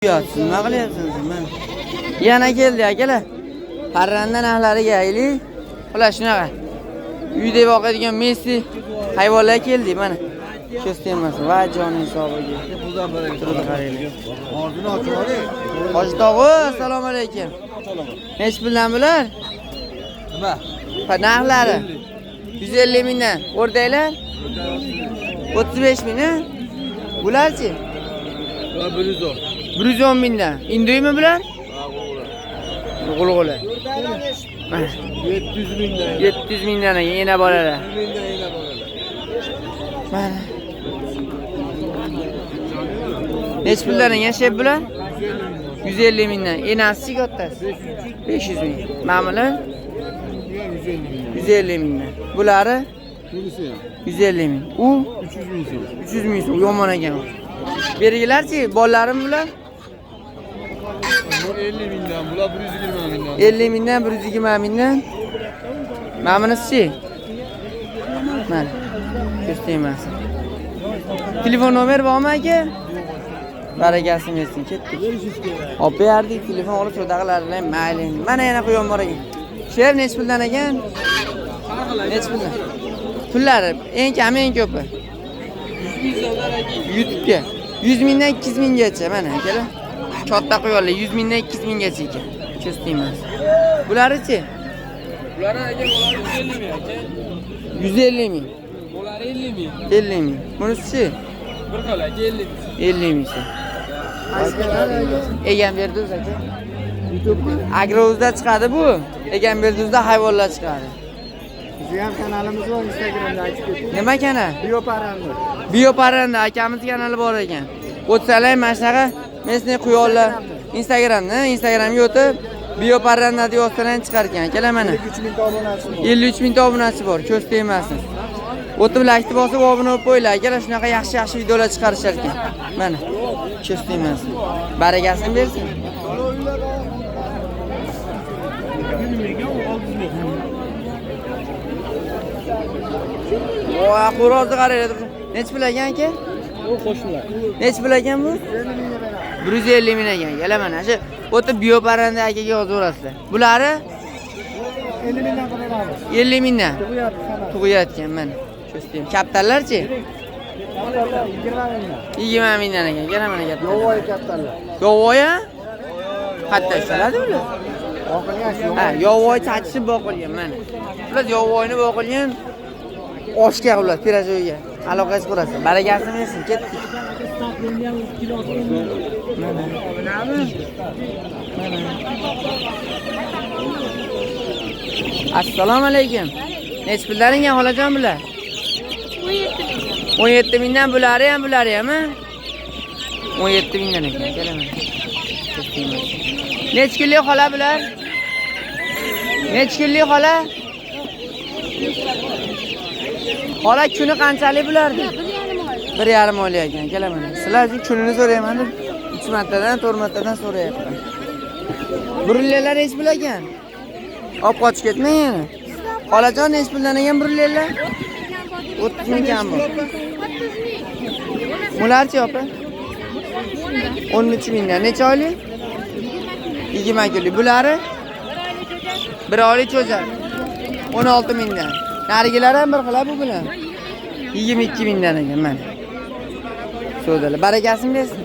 Siz nima qilyapsiz? Men yana keldi akalar. Parrandan ahlariga ayli. Ular shunaqa. Uyda boqadigan Messi hayvonlar keldi mana. Ko'rsatmasin va joning hisobiga. Puldan Turib qaraylik. Og'zini ochib oling. Hoji assalomu alaykum. Nech puldan bular? Nima? Narxlari 150 mingdan. O'rdaylar 35 ming. Bularchi? 110 mingdan. Indiymi bular? G'ulg'ula. 700 mingdan. 700 mingdan yana bolalar. 100 mingdan yana bolalar. Mana. Nech pullarning yashab bular? 150 mingdan. Enasi kattasi 500 ming. Ma'mulan 150 mingdan. Bulari Bunisi 150 ming. U 300 ming so'm. 300 ming so'm. Yomon ekan. Bergilarchi, bolalarim bular? 50 mingdan, bular 120 mingdan. 50 mingdan 120 mingdan. Ma'munisi. Mana. Ko'rsatmasin. Telefon nomer bormi aka? Barakasini bersin, ketdik. Olib berdik, telefon olib sodaqalarlar mayli. Mana yana quyon bor ekan. Sher nech puldan ekan? Nech puldan? Pullari eng kami eng ko'pi. 100 ming dollar ekan. YouTube'ga 100 mingdan 200 minggacha mana akalar. Katta quyonlar 100 mingdan 200 minggacha ekan. Ko'rsatmasin. Bularichi? Bulara aka bolari 150 ming aka. 150 ming. Bolari 50 ming. 50 ming. Bunisi Bir xil aka 50 ming. 50 ming. Egan berdingiz aka. Agrozda chiqadi bu. Egan berdingizda hayvonlar chiqadi. Bizning ham kanalimiz bor, Instagramda aytib keting. Nima kanal? Bioparranda. Bioparranda akamiz kanali bor ekan. O'tsalar mana shunaqa men sizning quyonlar Instagramga o'tib Bioparranda deb yozsalar chiqar ekan. Akalar mana 53 ming obunachisi bor. 53 ming obunachisi bor. Ko'z tegmasin. O'tib like bosib obuna bo'lib qo'yinglar. Akalar shunaqa yaxshi videolar chiqarishar ekan. Mana ko'z tegmasin. Barakasini bersin. Voy, xo'rozni qaraylar. Nech pul ekan aka? U qo'shnilar. Nech pul ekan bu? 150 ming ekan. Yana mana shu o'tib Bioparranda akaga yozaverasizlar. Bulari 50 mingdan qilinadi. 50 mingdan. Tug'yapti sana. Tug'yotgan mana. Ko'rsatayim. Kaptallarchi? 20 mingdan ekan. Yana mana katta. Yovvoyi kattalar. Yovvoyi? Qatta ishlanadi ular. Oqilgan shu. Ha, yovvoyi chachishib boqilgan mana. Ular yovvoyini boqilgan oshga ular pirajoyga. Aloqasi qurasiz. Barakasini bersin, ketdik. Mana. Assalomu alaykum. Nech pullaring ham xolajon bular? 17 mingdan bulari ham bulariyami? 17 mingdan ekan, kelaman. Nech kunlik xola bular? Nech kunlik xola? Xola kuni qanchalik bulardi? 1,5 oylik ekan, kelaman. Sizlar uchun kunini so'rayman deb 3 martadan, 4 martadan so'rayapman. Burullar nech pul ekan? Olib qochib ketmang yana. Xolajon nech puldan ekan burullar? 30 ming kam bor. Bularchi opa? 13 mingdan. Necha oylik? 20 kunlik. Bulari? 1 oylik cho'zar. 16 mingdan. Narigilar ham bir xila bu bilan. 22 mingdan ekan mana. So'dalar. Barakasini bersin.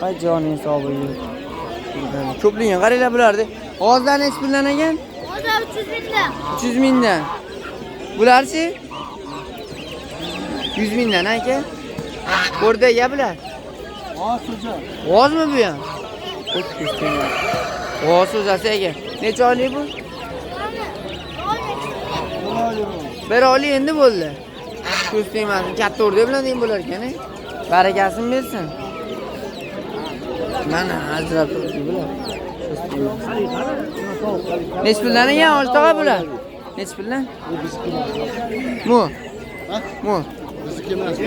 Ay joning hisobiga. Ko'pligiga qaranglar bularni. Hozir nech puldan ekan? Hozir 300 mingdan. 300 mingdan. Bularchi? 100 mingdan aka. O'rdaga bular. G'ozmi bu ham? G'oz so'zasi aka. Necha oylik bu? 1 oylik endi bo'ldi. Ko'z tegmasin. Katta o'rdak bilan deng bo'lar ekan. Barakasini bersin. Mana ajrab turibdi bular. Nech puldan ekan oltoqa bular? Nech puldan? Mu. Mu. Bizniki emas.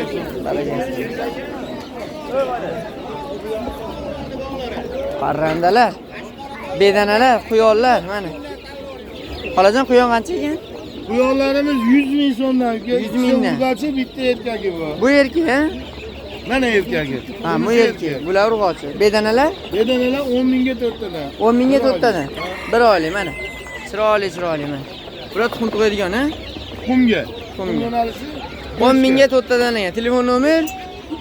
Parrandalar, bedanalar, quyonlar mana. Xolajon quyon qancha ekan? Quyonlarimiz 100 ming so'mdan. 100 mingdan. Budachi bitta erkagi bor. Bu erkak, ha? Mana erkagi. Ha, bu erkak. Bular urg'ochi. Bedanalar? Bedanalar 10 mingga 4 tadan. 10 mingga 4 tadan. Bir oylik mana. Chiroyli mana. Bular tuxum tug'adigan, ha? Qumga. Qumga. Qumdan alishi 10 mingga 4 tadan ekan. Telefon nomer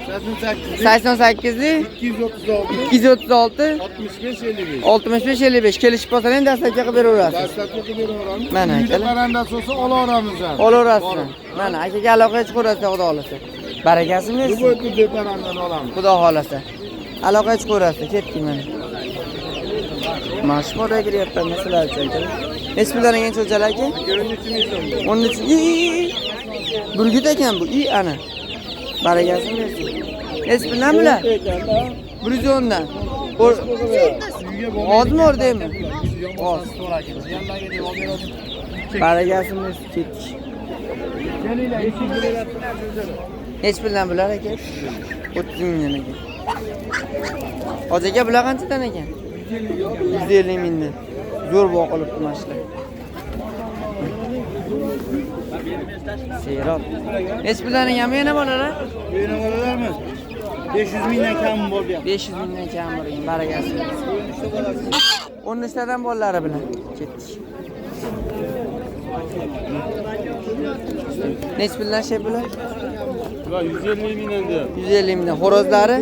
88 88 236 236 65 55. 65 55 kelishib qolsangiz dastlabki qilib beraverasiz. Dastlabki qilib beraveramiz. Mana Uyda akalar. qarandosh bo'lsa olaveramiz ham. Olaverasizlar. Mana akaga aloqaga chiqaverasiz xudo xohlasa. Barakasini Bu bersin. bo'yicha deparandan olamiz. Xudo xohlasa. Aloqaga chiqaverasiz. Ketdik mana. Mashhurda kiryapman sizlar uchun. Necha puldan ekan cho'chalar aka? 13 Burgut ekan bu. Ana. Barakasini bersin. Necha puldan bular? 110 dan. Ozmi o'rdaymi? Oz. Barakasini bersin. Ketdik. Necha puldan bular aka? 30 mingdan ekan. Hojaga bular qanchadan ekan? 150 mingdan. Zo'r boqilibdi mashlar. Seyrop. Necha puldan ekan bu yana bolalar? Buyurun bolalarmi? 500 mingdan kam bo'ldi. 500 mingdan kam bo'lgan. Barakasi. 13 tadan bolalari bilan ketdik. Necha puldan şey bular? Bular 150 mingdan deyapti. 150 mingdan. Xorozlari?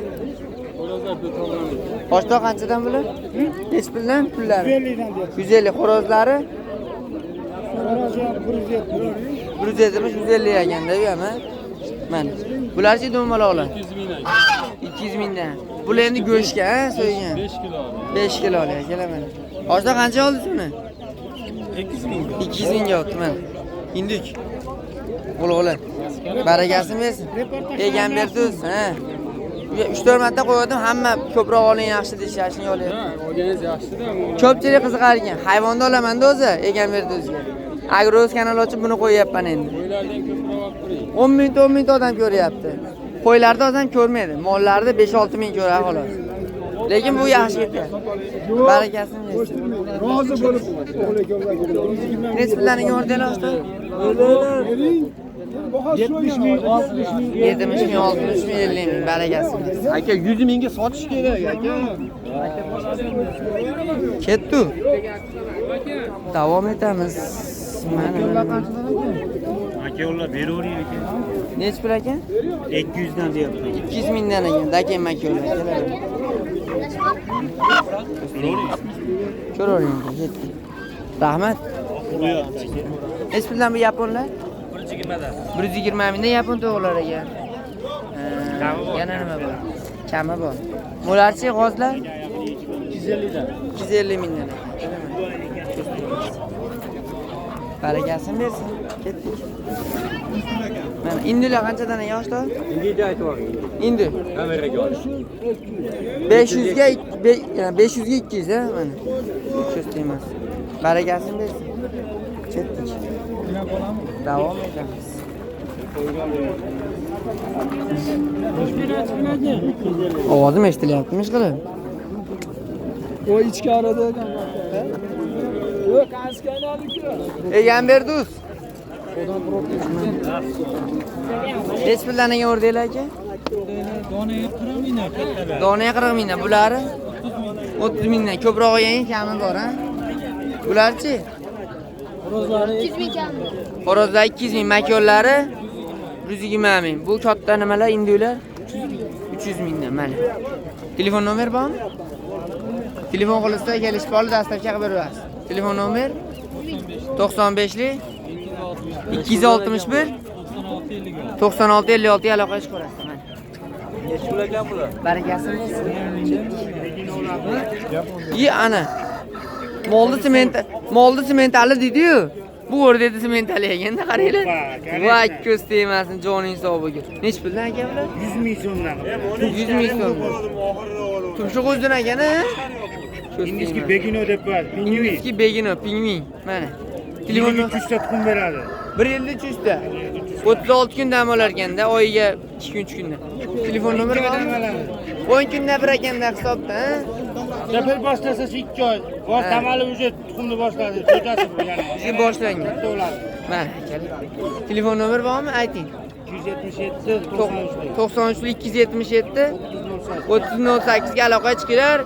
Xorozlar do'konlari. Boshqa qanchadan bular? Necha puldan pullari? 150 dan deyapti. 150 xorozlari? Xorozi 170. 150 eganda bu ham. Mana. Bularchi do'mbaloqlar. 200 mingdan. 200 mingdan. Bular endi go'shtga, ha, so'ygan. 5 kilo. 5 kilo olgan, kelaman. Hozir qancha oldi shuni? 200 mingga. 200 mingga oldi, mana. Indik. Bulg'ular. Barakasini bersin. Peyg'amberdo'st, ha. 3-4 marta qo'ydim, hamma ko'proq oling yaxshi deyishashni yo'layapti. Ha, olganingiz yaxshi-da. Ko'pchilik qiziqar ekan. Hayvonni olaman-da o'zi, Peyg'amberdo'stga. Agroz kanal ochib buni qo'yyapman endi. Qo'ylardan ko'proq olib turing. 10 mingta odam ko'ryapti. Qo'ylarda odam ko'rmaydi. Mollarda 5-6 ming ko'radi xolos. Lekin bu yaxshi ekan. Barakasini bersin. Rozi bo'lib Necha pullarga o'rdalar usta? 70 ming, 60 ming. 70 ming, 60 ming, 50 ming. Barakasini bersin. Aka 100 mingga sotish kerak aka. Ketdi. Davom etamiz. Mana. Aka ular beravering aka. Necha pul ekan? 200 dan deyapti. 200 mingdan ekan. Daken makolar. Ko'ravering, ketdi. Rahmat. Necha puldan bu yaponlar? 120 mingdan yapon to'g'rilar ekan. Yana nima bor? Kami bor. Mo'larchi g'ozlar 250 dan. 250 mingdan. Barakasini bersin. Ketdik. Mana indilar qanchadan yoshlar? Indida aytib yuboring. Indi. Kameraga olish. 500 ga 200 ha mana. Ko'st emas. Barakasini bersin. Ketdik. Davom etamiz. Ovozim eshitilyaptimi ishqilib? O ichki arada ekan. Yo'q, askanaliki. Peyg'amberdo'st. Necha puldan ekan o'rdinglar aka? Donaga 40 mingdan. Bulari 30 mingdan. Ko'proq olgan kami bor, ha? Bularchi? Xorozlar 200 ming, makollari 120 ming. Bu katta nimalar, indilar 300 mingdan mana. Telefon nomer bormi? Telefon qilsa kelishib olib dastlabki qilib berasiz. Telefon nomer 95lik 261 96 56 ga aloqa qilib ko'rasiz. Mana. Necha pul ekan bular? Barakasini bersin. Yi ana. Molni sementali dedi-yu. Bu o'rdaydi sementali ekanda qaranglar. Voy ko'z tegmasin, joning sog' bo'lgin. Nech puldan ekan bular? 100 ming so'mdan. 100 ming so'm. Tumshuq o'zidan ekan-a? Indiki Begino deb bor. Pingvin. Indiki Begino, pingvin. Mana. Telefon 300 ta tuxum beradi. 1 yilda 300 ta. 36 kun dam olar ekanda, oyiga 2 kun 3 kunda. Telefon nomeri bormi? 10 kunda bir ekanda hisobda, ha? Safar boshlasa 2 oy. Bosh tamali уже tuxumni boshladi. Cho'chasi bu yana. Ishi boshlangan. Mana, telefon nomeri bormi? Ayting. 277 93. 93 277 3008 ga aloqa chiqinglar.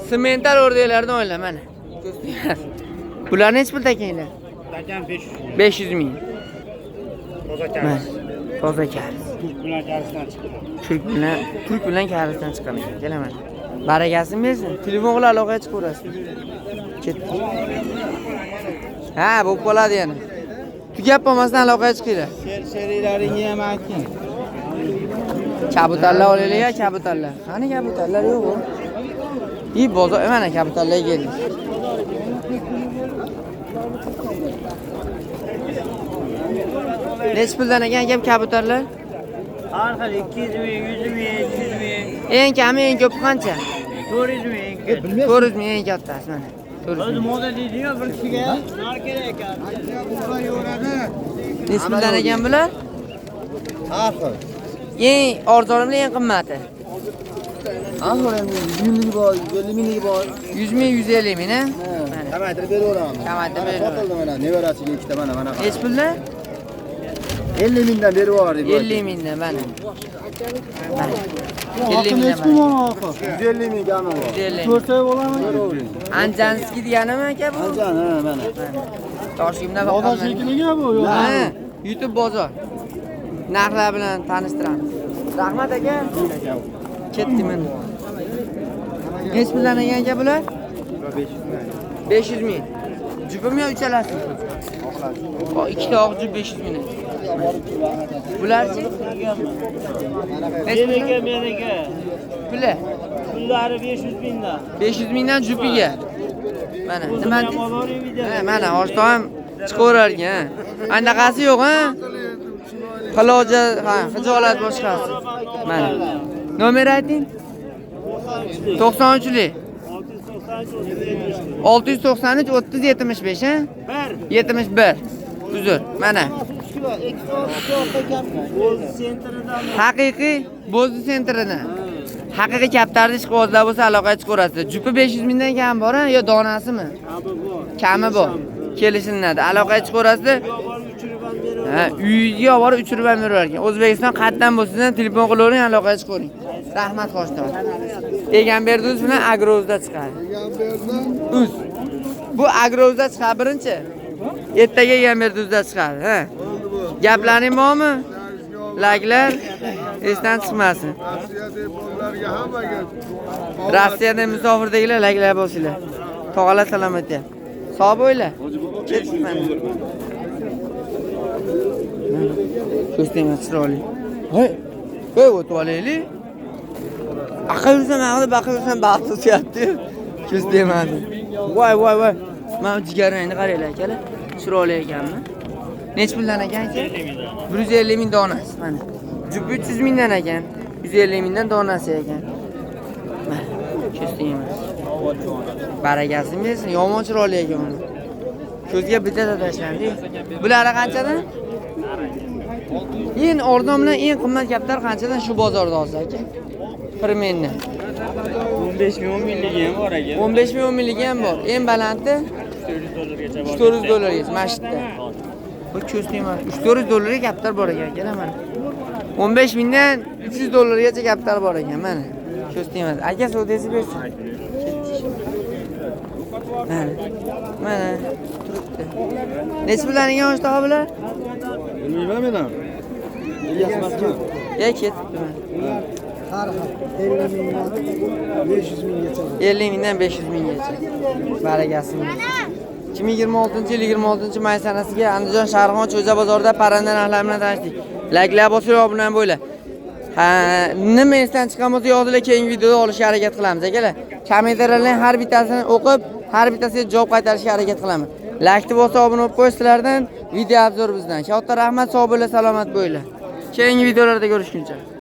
Semental o'rdaklardan o'yla mana. Bular nech pul takanglar? Takan 500. 500 ming. Toza Mana. kariz. Toza kariz. Turk bilan karizdan chiqdi. Turk bilan karizdan chiqqan ekan. Kelaman. Barakasini bersin. Telefon bilan aloqaga chiqaverasiz. Ketdi. Ha, bo'p qoladi yana. Tugab bo'lmasdan aloqaga chiqinglar. Serilaringni ham ayting. Kabutarlar olaylik ya, kabutarlar. Qani kabutarlar yo'q. Bozor mana kabutarlar keldi. Nech puldan ekan gap kabutarlar? Har xil 200 ming, 100 ming, 300 ming, Eng kami eng ko'pi qancha? 400 ming. 400 ming eng kattasi mana. 400 O'zi ming. moda deydi-yu bir kishiga. Nar kerak ekan. Nech puldan ekan bular? Har xil. Eng arzonli eng qimmati. Har xil 100 ming bor, 50 ming bor. 100 ming, 150 ming, ha? Kamaytirib beraveramiz. Kamaytirib beraveramiz. Sotildi mana nevarasiga ikkita mana. Nech puldan? 50 mingdan berib yubordik. 50 mingdan mana. Mana. 50 mingdan mana. 150 ming gami bor. 150 ming. Ko'rsa bo'ladimi? Anjanskiy deganimi aka bu? Anjan, ha, mana. Toshkentda Bozor shekilliga bu. Ha, YouTube bozor. Narxlar bilan tanishtiramiz. Rahmat aka. Ketdim men. Nech puldan ekan aka bular? 500 ming. Jupimi yo uchalasi? Ikkita oq jup 500 ming. Bularchi? Meniki, meniki. Puli? Pullari 500 mingdan. 500 mingdan jupiga. Mana, nima? Mozoring video. Ha, mana oshto ham chiqaverar ekan. Anaqasi yo'q, ha? Qiloja, ha, hijolat boshqasi. Mana. Nomer ayting. 93lik. 693 30 75, ha? 71. Uzr. Mana. Haqiqiy Bo'zi sentridan. Haqiqiy kaptarni ishqibozlar bo'lsa aloqaga chiqaverasiz. Jupi 500 mingdan kam bor, yo donasimi? Kami bor. Kelishinadi. Aloqaga chiqaverasiz. Ha, uyga olib borib uchirib ham berar ekan. O'zbekiston qatdan bo'lsa, telefon qilavering, aloqaga chiqavering. Rahmat xo'shlar. Egamberdo'z bilan Agrozda chiqadi. Uz. Bu Agrozda chiqadi birinchi. Ertaga Egamberdozda chiqadi, ha. Gaplaring bormi? Laglar esdan chiqmasin. Rossiyada musofirdagilar laglar bo'lsizlar. Tog'alar salomat ya. Sog' bo'ylar. Ketibman. Ko'stingiz chiroyli. Voy. Voy, o'tib olaylik. Aqayursam, baqayursam baxt o'tyapti. Ko'stingiz. Voy. Mana jigarrangni qaranglar akalar. Chiroyli ekanmi? Nech puldan ekan? 150 ming donasi mana. Jup 300 mingdan ekan. 150 mingdan donasi ekan. Mana, ko'stingiz. Barakasini bersin, yomon chiroyli ekan mana. Ko'zga bitta tashlandi. Bular qanchadan? Eng arzon bilan eng qimmat kaptar qanchadan shu bozorda hozir aka? Pirmenni. 15 ming, 10 mingligi ham bor aka. 15 ming, 10 mingligi ham bor. Eng balandti 400 dollargacha mashitda. Bu ko'stingiz 300 dollarga kaptar bor ekan, aka mana. 15 mingdan 300 dollargacha kaptar bor ekan mana. Ko'stingiz. Aka savdosi bersin. Mana turibdi. Nech puldan ekan o'shta bular? Bilmayman men ham. Ilyasmasmi? Ya ketibdi mana. Har xil 50 mingdan 500 minggacha. 50 mingdan 500 minggacha. Barakasini. 2026 yil 26-may sanasiga Andijon Sharqon Cho'ja bozorida parranda narxlar bilan tanishdik. Like'lar bosib, obuna bo'ling. Ha, nima esdan chiqqan bo'lsa yozinglar, keyingi videoda olishga harakat qilamiz akalar. Kommentarlarning har bittasini o'qib, har bittasiga javob qaytarishga harakat qilamiz. Like bo'lsa obuna bo'lib qo'yinglar, video obzor bizdan. Katta rahmat, sog' bo'ling, salomat bo'ling. Keyingi videolarda ko'rishguncha.